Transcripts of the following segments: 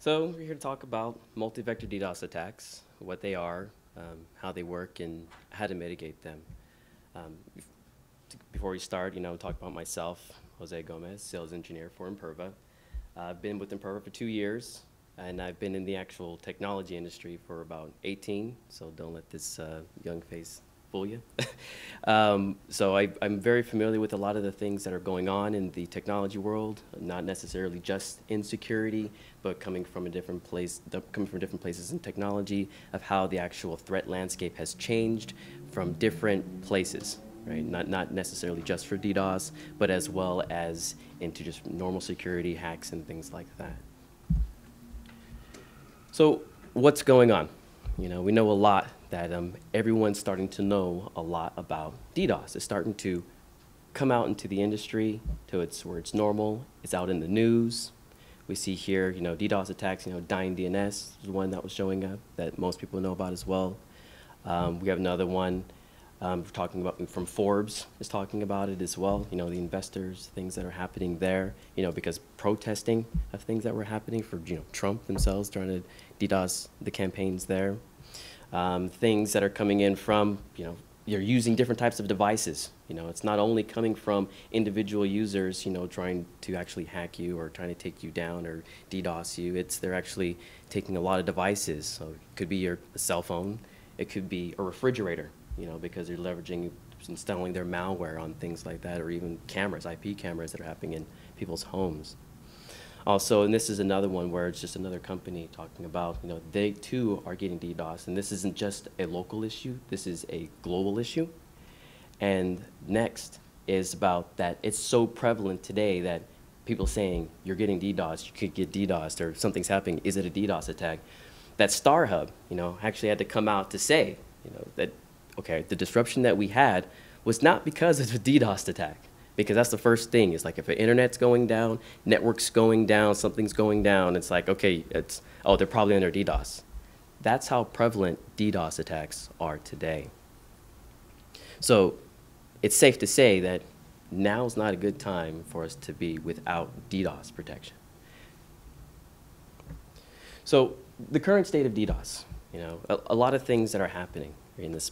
So we're here to talk about multi-vector DDoS attacks, what they are, how they work, and how to mitigate them. Before we start, talk about myself, Jose Gomez, sales engineer for Imperva. I've been with Imperva for 2 years, and I've been in the actual technology industry for about 18, so don't let this young face fool you. So I'm very familiar with a lot of the things that are going on in the technology world, not necessarily just in security, but coming from different places in technology, of how the actual threat landscape has changed from different places, right? Not necessarily just for DDoS, but as well as into just normal security hacks and things like that. So what's going on? We know a lot that everyone's starting to know a lot about DDoS. It's starting to come out into the industry to where it's normal. It's out in the news. We see here, DDoS attacks, dying DNS is one that was showing up that most people know about as well. We have another one we're talking about from Forbes is talking about it as well. The investors, things that are happening there, because protesting of things that were happening for, Trump themselves trying to DDoS the campaigns there. Things that are coming in from, you're using different types of devices. It's not only coming from individual users, trying to actually hack you or trying to take you down or DDoS you. They're actually taking a lot of devices. So it could be a cell phone. It could be a refrigerator, because they're leveraging, installing their malware on things like that, or even cameras, IP cameras that are happening in people's homes. Also, and this is another one where it's just another company talking about, they too are getting DDoS, and this isn't just a local issue, this is a global issue. And next is about that it's so prevalent today that people saying, you're getting DDoS, you could get DDoSed, or something's happening, is it a DDoS attack? That StarHub, actually had to come out to say, that, okay, the disruption that we had was not because of a DDoS attack. Because that's the first thing. It's like if the internet's going down, network's going down, something's going down, it's like, okay, they're probably under DDoS. That's how prevalent DDoS attacks are today. So it's safe to say that now's not a good time for us to be without DDoS protection. So the current state of DDoS, a lot of things that are happening in this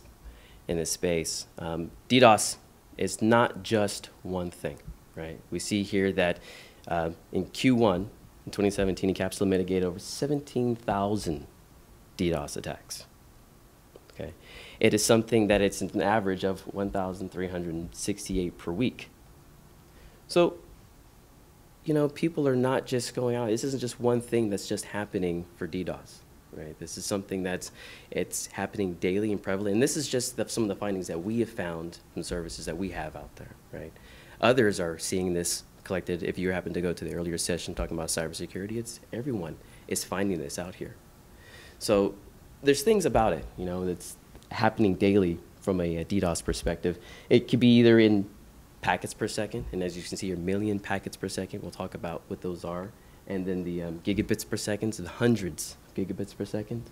space. DDoS is not just one thing, right? We see here that in Q1 in 2017, Encapsula mitigated over 17,000 DDoS attacks. Okay, it is something that it's an average of 1,368 per week. So, people are not just going out. This isn't just one thing that's just happening for DDoS. Right. This is something it's happening daily and prevalent. And this is just some of the findings that we have found from services that we have out there. Right. Others are seeing this collected. If you happen to go to the earlier session talking about cybersecurity, everyone is finding this out here. So there's things about it, that's happening daily from a DDoS perspective. It could be either in packets per second, and as you can see here, million packets per second. We'll talk about what those are. And then the gigabits per second, so the hundreds of gigabits per second.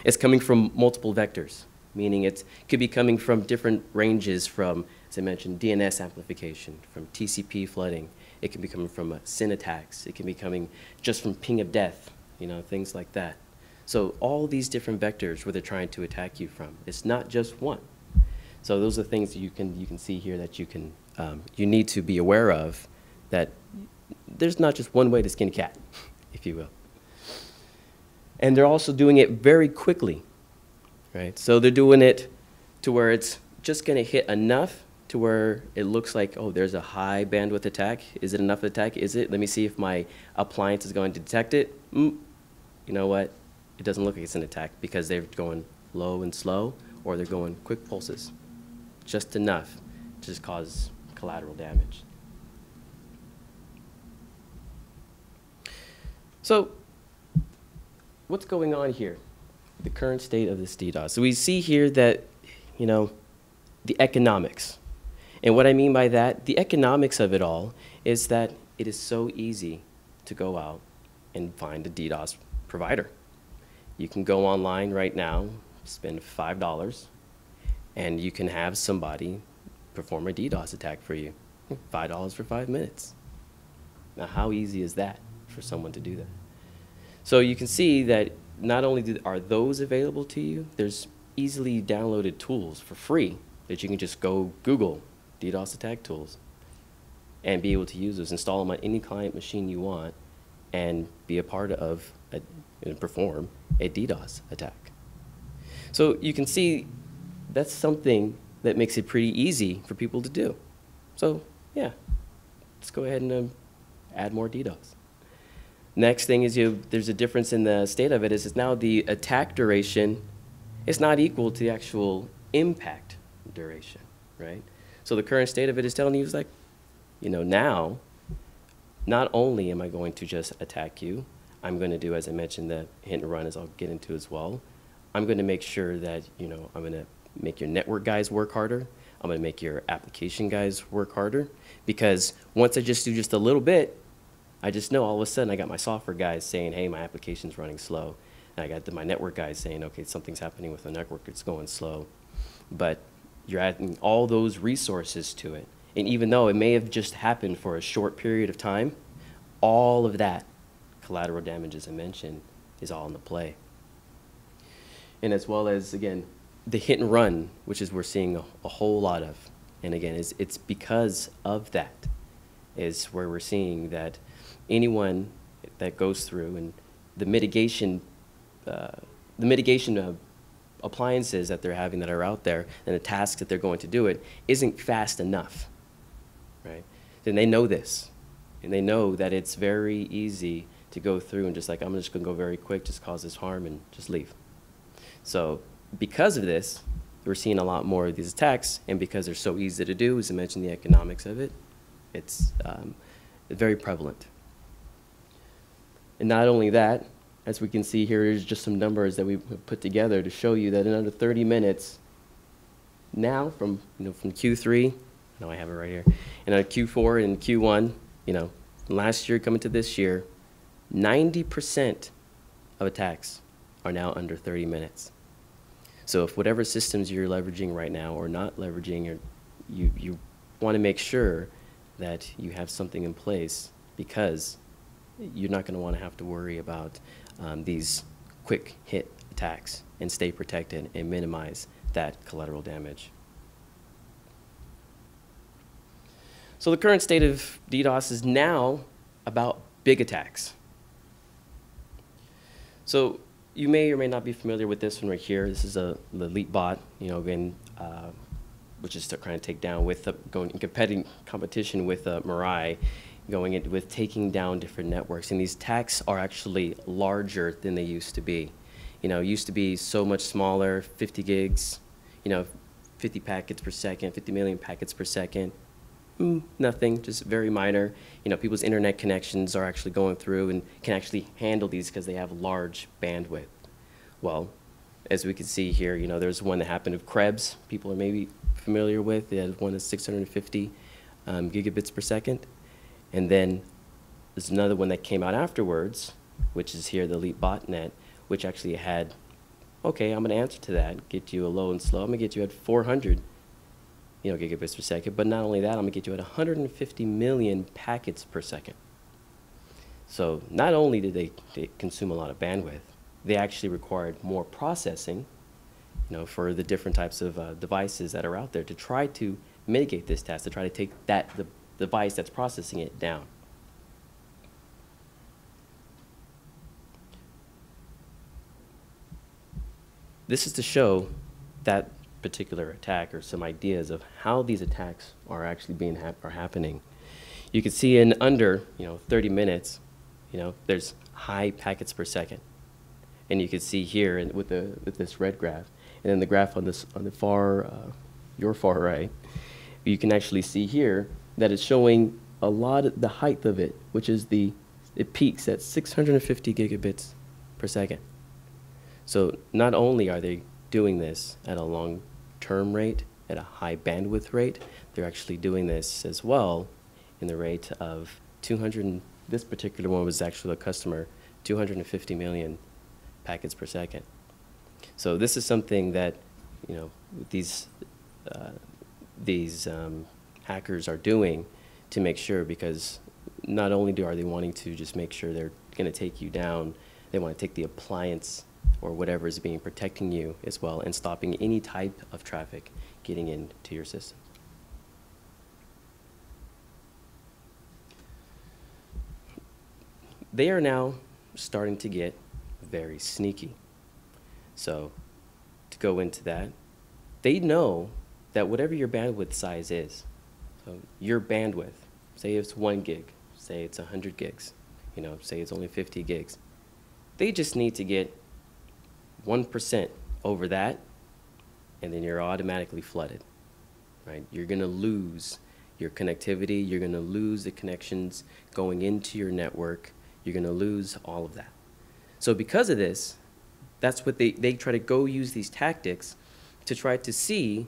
It's coming from multiple vectors, meaning it could be coming from different ranges from, as I mentioned, DNS amplification, from TCP flooding. It can be coming from SYN attacks. It can be coming just from ping of death, things like that. So all these different vectors where they're trying to attack you from. It's not just one. So those are things that you can see here that you need to be aware of, that there's not just one way to skin a cat, if you will. And they're also doing it very quickly, right? So they're doing it to where it's just going to hit enough to where it looks like, oh, there's a high bandwidth attack. Is it enough attack? Is it? Let me see if my appliance is going to detect it. You know what? It doesn't look like it's an attack because they're going low and slow, or they're going quick pulses, just enough to just cause collateral damage. So what's going on here? The current state of this DDoS. So we see here that, the economics. And what I mean by that, the economics of it all is that it is so easy to go out and find a DDoS provider. You can go online right now, spend $5, and you can have somebody perform a DDoS attack for you. $5 for 5 minutes. Now, how easy is that for someone to do that? So you can see that not only are those available to you, there's easily downloaded tools for free that you can just go Google DDoS attack tools and be able to use those, install them on any client machine you want, and be a part of and perform a DDoS attack. So you can see that's something that makes it pretty easy for people to do. So yeah, let's go ahead and add more DDoS. Next thing is there's a difference in the state of it is now the attack duration is not equal to the actual impact duration, right? So the current state of it is telling you is like, now, not only am I going to just attack you, I'm going to do, as I mentioned, the hit and run, as I'll get into as well. I'm going to make sure that, I'm going to make your network guys work harder. I'm going to make your application guys work harder, because once I just do just a little bit, I just know all of a sudden I got my software guys saying, hey, my application's running slow. And I got my network guys saying, okay, something's happening with the network, it's going slow. But you're adding all those resources to it. And even though it may have just happened for a short period of time, all of that collateral damage, as I mentioned, is all in the play. And as well as, again, the hit and run, which is we're seeing a whole lot of. And again, it's because of that is where we're seeing that anyone that goes through and the mitigation appliances that they're having that are out there and the tasks that they're going to do it isn't fast enough, right? Then they know this, and they know that it's very easy to go through and just like, I'm just going to go very quick, just cause this harm and just leave. So because of this, we're seeing a lot more of these attacks, and because they're so easy to do, as I mentioned, the economics of it, it's very prevalent. And not only that, as we can see here, here's just some numbers that we put together to show you that in under 30 minutes, now from Q3, no, I have it right here, and Q4 and Q1, last year coming to this year, 90% of attacks are now under 30 minutes. So if whatever systems you're leveraging right now or not leveraging, you want to make sure that you have something in place, because you're not going to want to have to worry about these quick hit attacks, and stay protected and minimize that collateral damage. So the current state of DDoS is now about big attacks. So you may or may not be familiar with this one right here. This is the elite bot, again, which is to kind of take down with going in competition with Mirai, going in with taking down different networks. And these attacks are actually larger than they used to be. It used to be so much smaller, 50 gigs, 50 packets per second, 50 million packets per second. Nothing, just very minor. People's internet connections are actually going through and can actually handle these because they have large bandwidth. Well, as we can see here, there's one that happened with Krebs. People are maybe familiar with. They had one that's 650 gigabits per second. And then there's another one that came out afterwards, which is here, the Elite Botnet, which actually had, okay, I'm going to answer to that, get you a low and slow. I'm going to get you at 400 gigabits per second. But not only that, I'm going to get you at 150 million packets per second. So not only did they consume a lot of bandwidth, they actually required more processing, for the different types of devices that are out there to try to mitigate this task, to try to take the device that's processing it down. This is to show that particular attack, or some ideas of how these attacks are actually happening. You can see in under 30 minutes, there's high packets per second, and you can see here with this red graph, and then the graph on the far your far right, you can actually see here that it's showing a lot of the height of it, which is it peaks at 650 gigabits per second. So not only are they doing this at a long-term rate, at a high bandwidth rate, they're actually doing this as well in the rate of 200, this particular one was actually a customer, 250 million packets per second. So this is something that, these hackers are doing to make sure, because not only are they wanting to just make sure they're going to take you down, They want to take the appliance or whatever is being protecting you as well and stopping any type of traffic getting into your system. They are now starting to get very sneaky. So to go into that, they know that whatever your bandwidth size is, so your bandwidth, say it's 1 gig, say it's 100 gigs, say it's only 50 gigs. They just need to get 1% over that, and then you're automatically flooded, right? You're gonna lose your connectivity, you're gonna lose the connections going into your network, you're gonna lose all of that. So because of this, that's what they try to go use these tactics to try to see,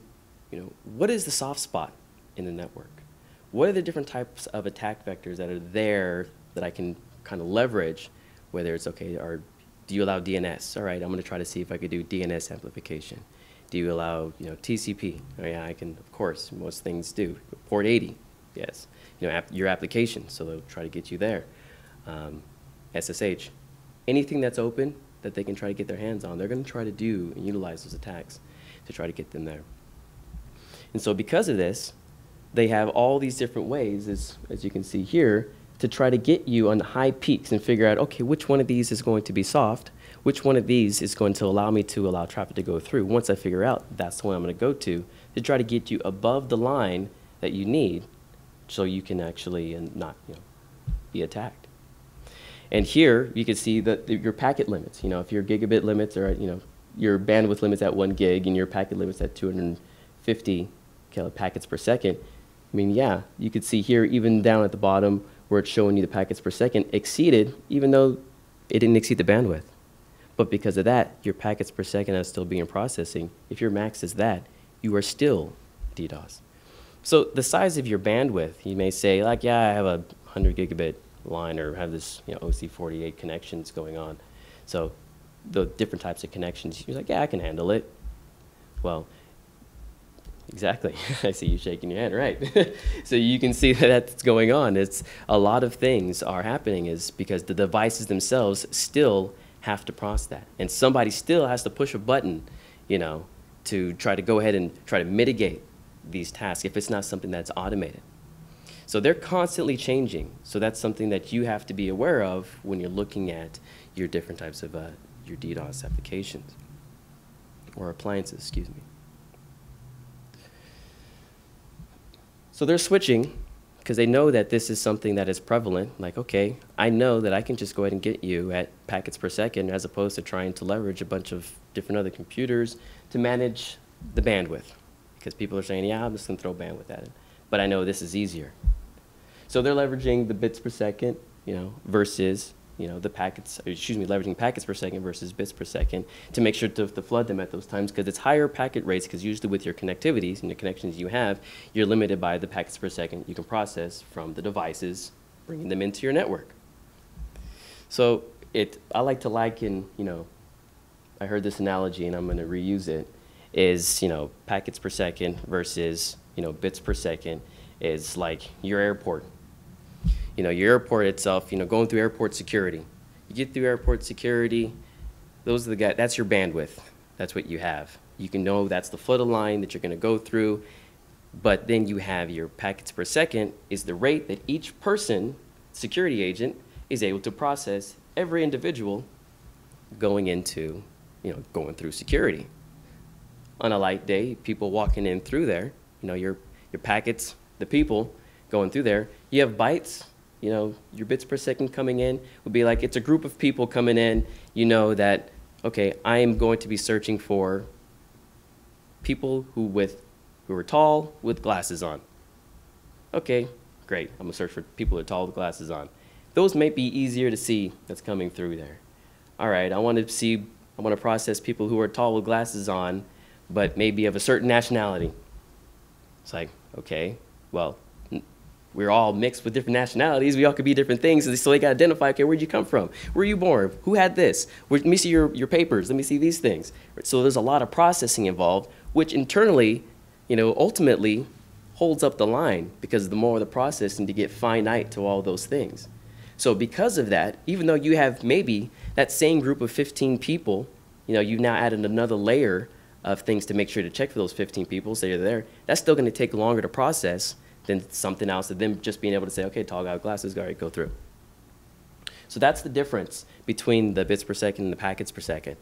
what is the soft spot in the network? What are the different types of attack vectors that are there that I can kind of leverage, whether it's, okay, or do you allow DNS? All right, I'm gonna try to see if I could do DNS amplification. Do you allow, TCP? Oh yeah, I can, of course, most things do. Port 80, yes. Your application, so they'll try to get you there. SSH, anything that's open that they can try to get their hands on, they're gonna try to do and utilize those attacks to try to get them there. And so because of this, they have all these different ways, as you can see here, to try to get you on high peaks and figure out, okay, which one of these is going to be soft, which one of these is going to allow me to allow traffic to go through. Once I figure out that's the one I'm going to go to try to get you above the line that you need so you can actually not be attacked. And here you can see that your packet limits, if your gigabit limits are at, your bandwidth limits at 1 gig and your packet limits at 250 packets per second, yeah, you could see here even down at the bottom where it's showing you the packets per second exceeded, even though it didn't exceed the bandwidth. But because of that, your packets per second are still being processing. If your max is that, you are still DDoS. So the size of your bandwidth, you may say, like, yeah, I have a 100 gigabit line or have this OC48 connections going on. So the different types of connections, you're like, yeah, I can handle it. Well, exactly. I see you shaking your head, right? So you can see that that's going on. It's a lot of things are happening is because the devices themselves still have to process that. And somebody still has to push a button, to try to go ahead and try to mitigate these tasks if it's not something that's automated. So they're constantly changing. So that's something that you have to be aware of when you're looking at your different types of your DDoS applications or appliances, excuse me. So they're switching because they know that this is something that is prevalent. Like, okay, I know that I can just go ahead and get you at packets per second as opposed to trying to leverage a bunch of different other computers to manage the bandwidth. Because people are saying, yeah, I'm just going to throw bandwidth at it. But I know this is easier. So they're leveraging the bits per second, versus, the packets, leveraging packets per second versus bits per second to make sure to flood them at those times because it's higher packet rates because usually with your connectivities and the connections you have, you're limited by the packets per second you can process from the devices, bringing them into your network. So I like to liken, I heard this analogy and I'm going to reuse it, is, packets per second versus, bits per second is like your airport. Your airport itself, going through airport security. You get through airport security, those are the guys, that's your bandwidth. That's what you have. You can know that's the flood of line that you're going to go through, but then you have your packets per second is the rate that each person, security agent, is able to process every individual going into, going through security. On a light day, people walking in through there, your packets, the people going through there, you have bytes, your bits per second coming in would be like, it's a group of people coming in, that, okay, I am going to be searching for people who are tall with glasses on. Okay, great, I'm gonna search for people who are tall with glasses on. Those may be easier to see that's coming through there. All right, I want to process people who are tall with glasses on, but maybe of a certain nationality. It's like, okay, well, we're all mixed with different nationalities. We all could be different things. So they got to identify, okay, where'd you come from? Where were you born? Who had this? Let me see your papers. Let me see these things. So there's a lot of processing involved, which internally, ultimately holds up the line because the more the processing to get finite to all those things. So because of that, even though you have maybe that same group of 15 people, you've now added another layer of things to make sure to check for those 15 people, say you're there, that's still going to take longer to process than something else, than them just being able to say, okay, toggle out glasses, all right, go through. So that's the difference between the bits per second and the packets per second,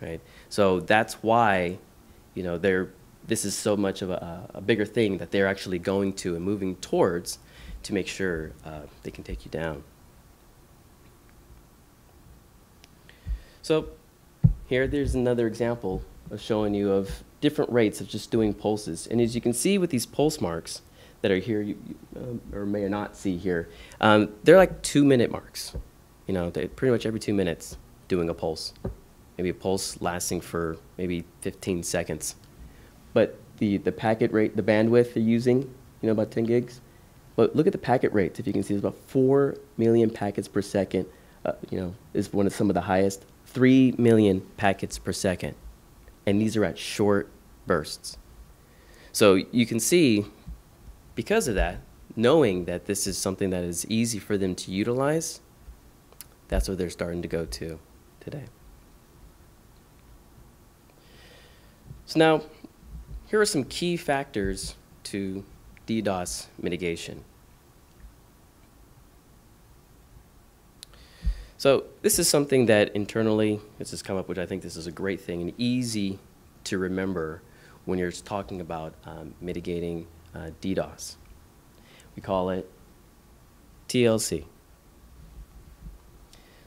right? So that's why, this is so much of a bigger thing that they're actually going to and moving towards to make sure they can take you down. So there's another example of showing you of different rates of just doing pulses. And as you can see with these pulse marks that are here, you or may or not see here, they're like 2-minute marks. They're pretty much every 2 minutes doing a pulse. Maybe a pulse lasting for maybe 15 seconds. But the packet rate, the bandwidth they're using, about 10 gigs. But look at the packet rates. If you can see, it's about 4 million packets per second, is one of some of the highest. 3 million packets per second. And these are at short bursts. So you can see, because of that, knowing that this is something that is easy for them to utilize, that's what they're starting to go to today. So now, here are some key factors to DDoS mitigation. So this is something that internally, this has come up, which I think this is a great thing and easy to remember when you're talking about mitigating DDoS. We call it TLC.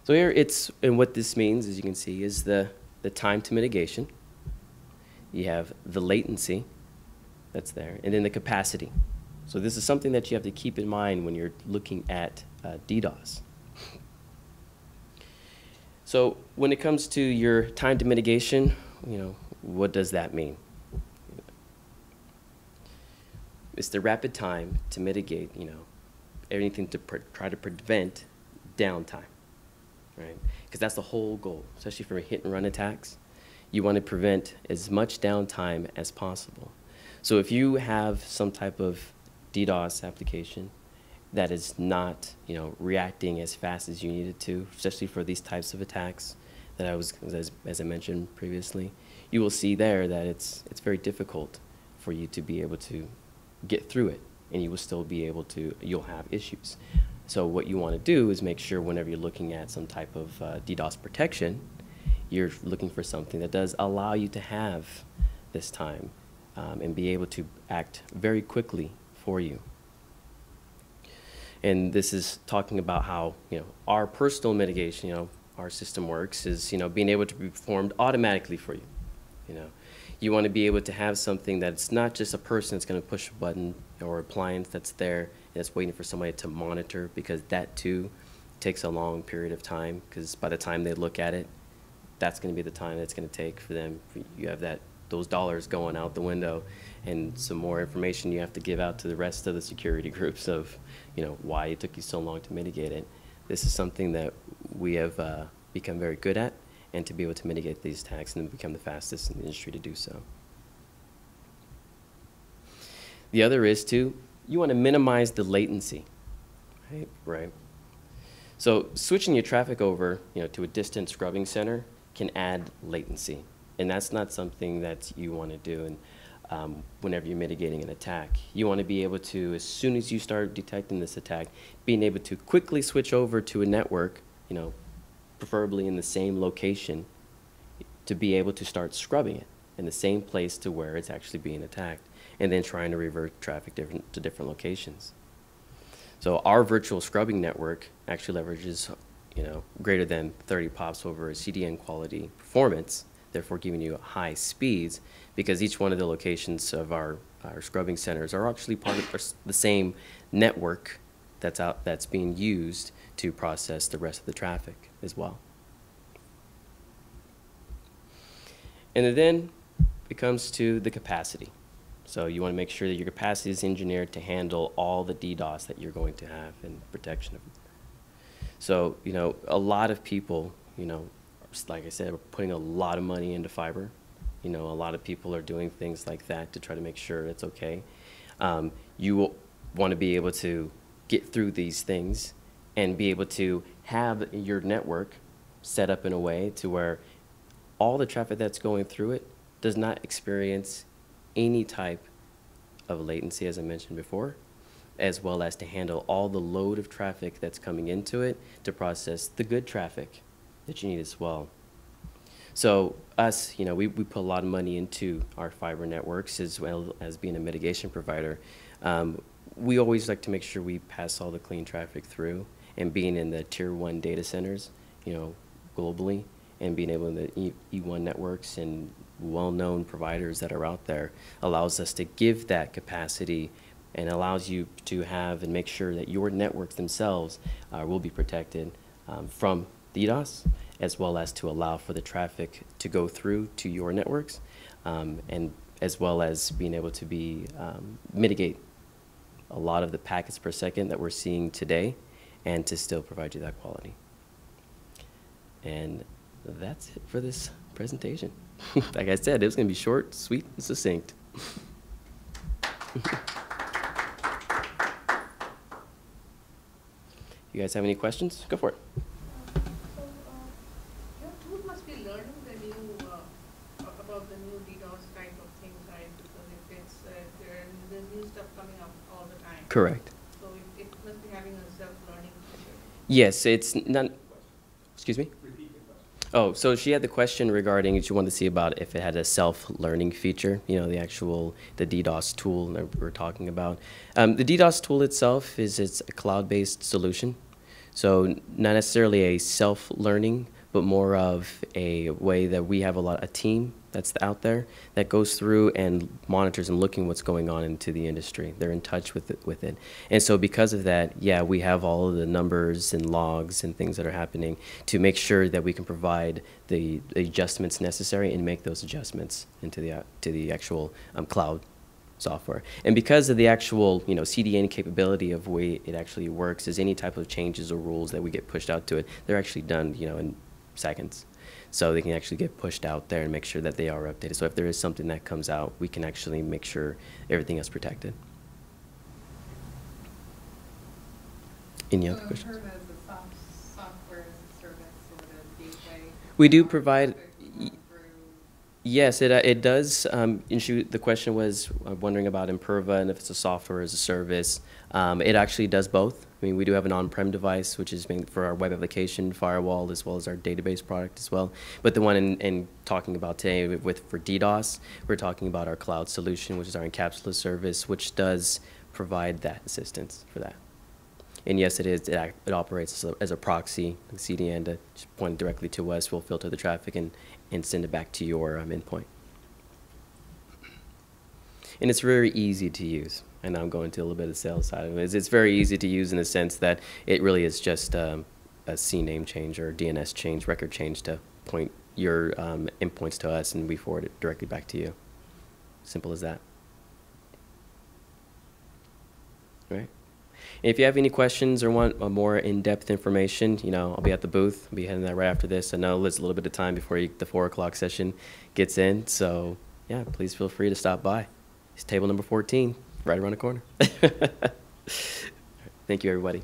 So here and what this means, as you can see, is the time to mitigation. You have the latency that's there, and then the capacity. So this is something that you have to keep in mind when you're looking at DDoS. So when it comes to your time to mitigation, what does that mean? It's the rapid time to mitigate, everything to try to prevent downtime, right? Because that's the whole goal, especially for hit and run attacks. You want to prevent as much downtime as possible. So if you have some type of DDoS application that is not, reacting as fast as you need it to, especially for these types of attacks that as I mentioned previously, you will see there that it's very difficult for you to be able to get through it, and you will still be able to, you'll have issues. So what you want to do is make sure whenever you're looking at some type of DDoS protection, you're looking for something that does allow you to have this time and be able to act very quickly for you. And this is talking about how, our personal mitigation, our system works is, being able to be performed automatically for you. You want to be able to have something that's not just a person that's going to push a button or appliance that's there and that's waiting for somebody to monitor, because that too takes a long period of time, because by the time they look at it, that's going to be the time it's going to take for them. You have those dollars going out the window, and some more information you have to give out to the rest of the security groups of, why it took you so long to mitigate it. This is something that we have become very good at, and to be able to mitigate these attacks and become the fastest in the industry to do so. The other is you want to minimize the latency, right? So switching your traffic over, to a distant scrubbing center can add latency, and that's not something that you want to do. And whenever you're mitigating an attack, you want to be able to, as soon as you start detecting this attack, being able to quickly switch over to a network, preferably in the same location, to be able to start scrubbing it in the same place to where it's actually being attacked, and then trying to revert traffic to different locations. So our virtual scrubbing network actually leverages, greater than 30 pops over a CDN quality performance, therefore giving you high speeds, because each one of the locations of our scrubbing centers are actually part of the same network that's being used to process the rest of the traffic as well. And then it comes to the capacity. So you want to make sure that your capacity is engineered to handle all the DDoS that you're going to have and protection of it. So, a lot of people, like I said, are putting a lot of money into fiber. A lot of people are doing things like that to try to make sure it's okay. You will want to be able to get through these things and be able to have your network set up in a way to where all the traffic that's going through it does not experience any type of latency, as I mentioned before, as well as to handle all the load of traffic that's coming into it to process the good traffic that you need as well. So us, we put a lot of money into our fiber networks as well as being a mitigation provider. We always like to make sure we pass all the clean traffic through, and being in the tier 1 data centers, globally, and being able in the E1 networks and well-known providers that are out there allows us to give that capacity and allows you to have and make sure that your networks themselves will be protected from DDoS, as well as to allow for the traffic to go through to your networks, and as well as being able to be mitigate a lot of the packets per second that we're seeing today, and to still provide you that quality. And that's it for this presentation. Like I said, it was going to be short, sweet, and succinct. You guys have any questions? Go for it. Your tool must be learning the new about the new DDoS type of things, right? Because if it's there's new stuff coming up all the time. Correct. So it must be having a self-learning feature. Yes, it's not. Excuse me. Oh, so she had the question regarding, she wanted to see about if it had a self-learning feature, the DDoS tool that we're talking about. The DDoS tool itself it's a cloud-based solution. So not necessarily a self-learning, but more of a way that we have a team that's out there that goes through and monitors and looking what's going on into the industry. They're in touch with it. And so because of that, yeah, we have all of the numbers and logs and things that are happening to make sure that we can provide the adjustments necessary and make those adjustments into the actual cloud software. And because of the actual CDN capability of the way it actually works, is any type of changes or rules that we get pushed out to it, they're actually done in seconds. So they can actually get pushed out there and make sure that they are updated. So if there is something that comes out, we can actually make sure everything is protected. Any other questions? Imperva is a software as a service sort of gateway. We do provide. Yes, it does. The question was wondering about Imperva and if it's a software as a service. It actually does both. I mean, we do have an on-prem device, which is for our web application firewall, as well as our database product as well. But the one in talking about today for DDoS, we're talking about our cloud solution, which is our encapsula service, which does provide that assistance for that. And yes, it is. It operates as a proxy, CDN, to just point directly to us. We'll filter the traffic and send it back to your endpoint. And it's very easy to use. I know I'm going to a little bit of the sales side of it. It's very easy to use in the sense that it really is just a CNAME change or DNS change, record change to point your endpoints to us, and we forward it directly back to you. Simple as that. All right. And if you have any questions or want more in-depth information, I'll be at the booth. I'll be heading that right after this. I know there's a little bit of time before the 4 o'clock session gets in. So, yeah, please feel free to stop by. It's table number 14, right around the corner. Thank you, everybody.